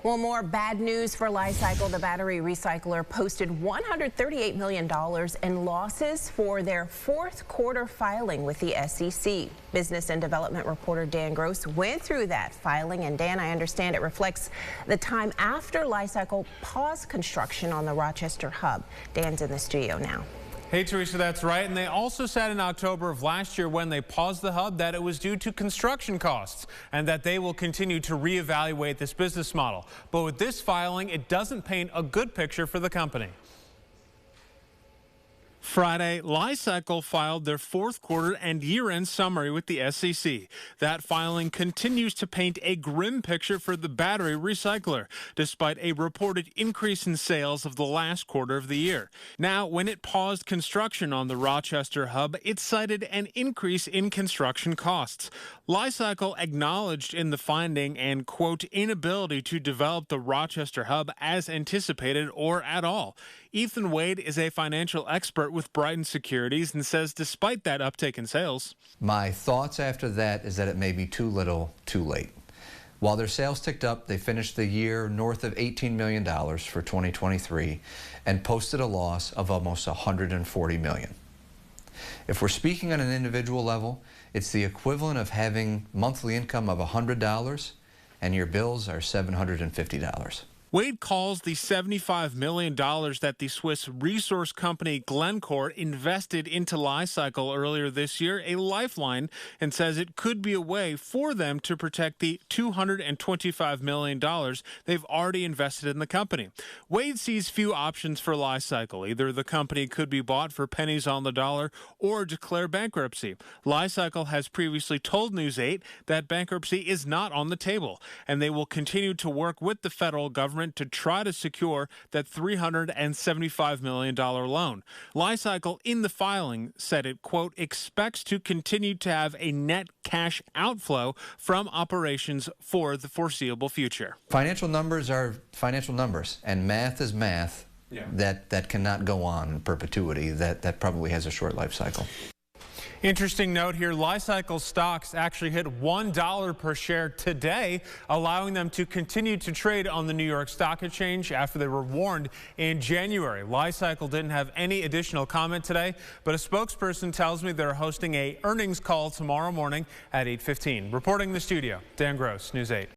Well, more bad news for Li-Cycle. The battery recycler posted $138 million in losses for their fourth quarter filing with the SEC. Business and development reporter Dan Gross went through that filing. And Dan, I understand it reflects the time after Li-Cycle paused construction on the Rochester hub. Dan's in the studio now. Hey, Teresa, that's right. And they also said in October of last year when they paused the hub that it was due to construction costs and that they will continue to reevaluate this business model. But with this filing, it doesn't paint a good picture for the company. Friday, Li-Cycle filed their fourth quarter and year-end summary with the SEC. That filing continues to paint a grim picture for the battery recycler, despite a reported increase in sales of the last quarter of the year. Now, when it paused construction on the Rochester hub, it cited an increase in construction costs. Li-Cycle acknowledged in the finding an, quote, inability to develop the Rochester hub as anticipated or at all. Ethan Wade is a financial expert with Brighton Securities and says despite that uptick in sales. My thoughts after that is that it may be too little, too late. While their sales ticked up, they finished the year north of $18 million for 2023 and posted a loss of almost $140 million. If we're speaking on an individual level, it's the equivalent of having monthly income of $100 and your bills are $750. Wade calls the $75 million that the Swiss resource company Glencore invested into Li-Cycle earlier this year a lifeline and says it could be a way for them to protect the $225 million they've already invested in the company. Wade sees few options for Li-Cycle. Either the company could be bought for pennies on the dollar or declare bankruptcy. Li-Cycle has previously told News 8 that bankruptcy is not on the table, and they will continue to work with the federal government to try to secure that $375 million loan. Li-Cycle in the filing said it, quote, expects to continue to have a net cash outflow from operations for the foreseeable future. Financial numbers are financial numbers, and math is math. Yeah. That cannot go on in perpetuity. That probably has a short life cycle. Interesting note here, Li-Cycle stocks actually hit $1 per share today, allowing them to continue to trade on the New York Stock Exchange after they were warned in January. Li-Cycle didn't have any additional comment today, but a spokesperson tells me they're hosting an earnings call tomorrow morning at 8:15. Reporting in the studio, Dan Gross, News 8.